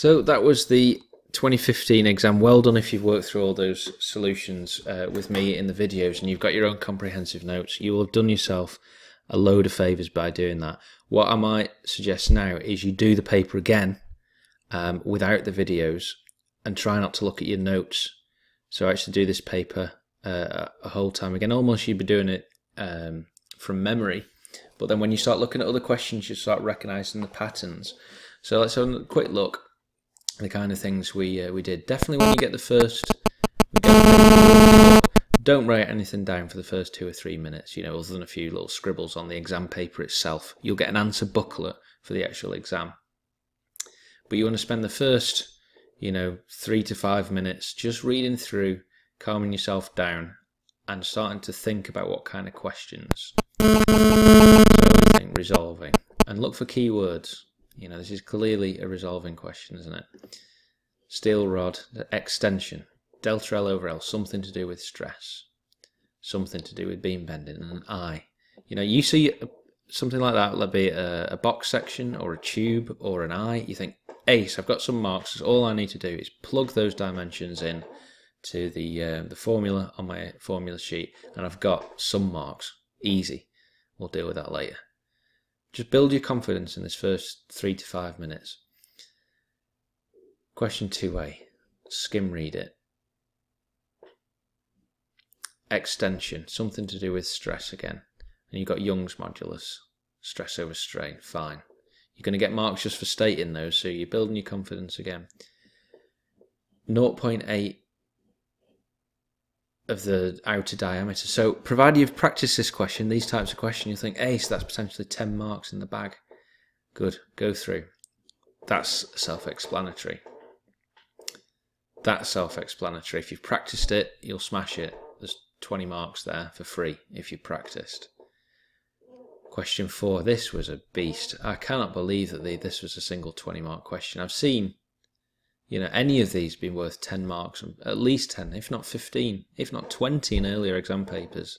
So that was the 2015 exam. Well done if you've worked through all those solutions with me in the videos and you've got your own comprehensive notes. You will have done yourself a load of favours by doing that. What I might suggest now is you do the paper again without the videos and try not to look at your notes. So actually do this paper a whole time again. Almost you'd be doing it from memory, but then when you start looking at other questions you start recognising the patterns. So let's have a quick look at the kind of things we did. Definitely when you get the first, don't write anything down for the first 2 or 3 minutes, you know, other than a few little scribbles on the exam paper itself. You'll get an answer booklet for the actual exam. But you want to spend the first, 3 to 5 minutes just reading through, calming yourself down and starting to think about what kind of questions. So everything resolving. And look for keywords. This is clearly a resolving question, isn't it? Steel rod, extension, delta L over L, something to do with stress, something to do with beam bending, and an I. You see something like that, like be a box section or a tube or an eye, you think, ace, I've got some marks, so all I need to do is plug those dimensions in to the formula on my formula sheet, and I've got some marks. Easy. We'll deal with that later. Just build your confidence in this first 3 to 5 minutes. Question 2A. Skim read it. Extension. Something to do with stress again. And you've got Young's modulus. Stress over strain. Fine. You're going to get marks just for stating those, so you're building your confidence again. 0.8 of the outer diameter. So provided you've practiced this question, these types of questions, you think, ace, that's potentially 10 marks in the bag. Good, go through. That's self-explanatory. That's self-explanatory. If you've practiced it, you'll smash it. There's 20 marks there for free if you practiced. Question 4, this was a beast. I cannot believe that this was a single 20-mark question. I've seen any of these being worth 10 marks, at least 10, if not 15, if not 20 in earlier exam papers,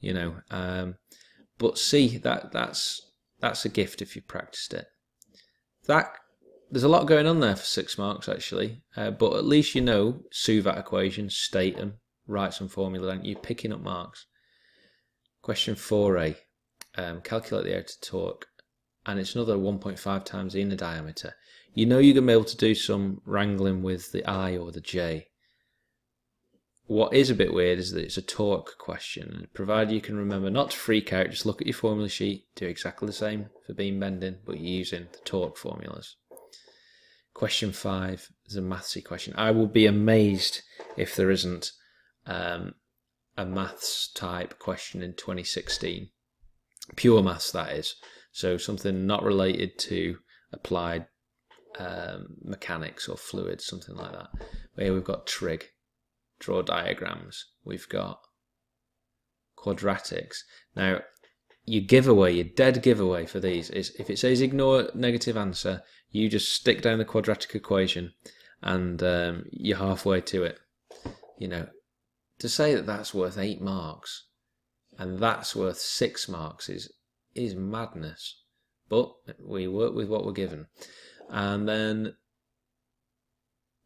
but see, that's a gift if you practiced it. There's a lot going on there for 6 marks actually, but at least solve that equation, state them, write some formula down, you're picking up marks. Question 4A, calculate the outer torque, and it's another 1.5 times the inner diameter. You're going to be able to do some wrangling with the I or the J. What is a bit weird is that it's a torque question. Provided you can remember not to freak out, just look at your formula sheet, do exactly the same for beam bending, but you're using the torque formulas. Question 5 is a mathsy question. I will be amazed if there isn't a maths type question in 2016. Pure maths, that is. So something not related to applied mechanics or fluids, something like that. But here we've got trig, draw diagrams, we've got quadratics. Now your dead giveaway for these is if it says ignore negative answer, you just stick down the quadratic equation and you're halfway to it. To say that that's worth 8 marks and that's worth 6 marks is madness, but we work with what we're given. And then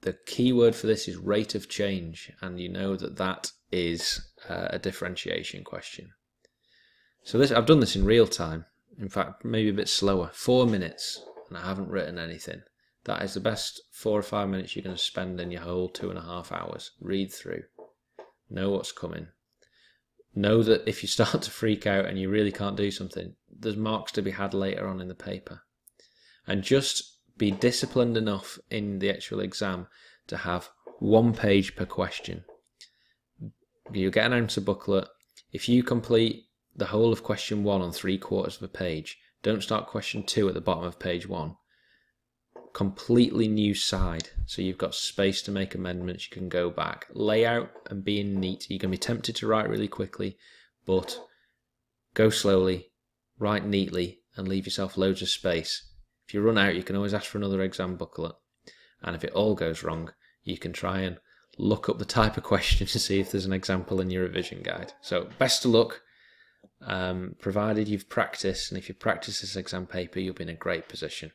the key word for this is rate of change, and that is a differentiation question. So I've done this in real time, in fact maybe a bit slower, 4 minutes, and I haven't written anything. That is the best 4 or 5 minutes you're going to spend in your whole 2.5 hours. Read through, know what's coming, know that if you start to freak out and you really can't do something, there's marks to be had later on in the paper. And just be disciplined enough in the actual exam to have 1 page per question. You'll get an answer booklet. If you complete the whole of question 1 on 3/4 of a page, don't start question 2 at the bottom of page 1. Completely new side, so you've got space to make amendments, you can go back. Layout and being neat. You're going to be tempted to write really quickly, but go slowly, write neatly, and leave yourself loads of space. If you run out, you can always ask for another exam booklet, and if it all goes wrong, you can try and look up the type of question to see if there's an example in your revision guide. So best of luck, provided you've practiced, and if you practice this exam paper, you'll be in a great position.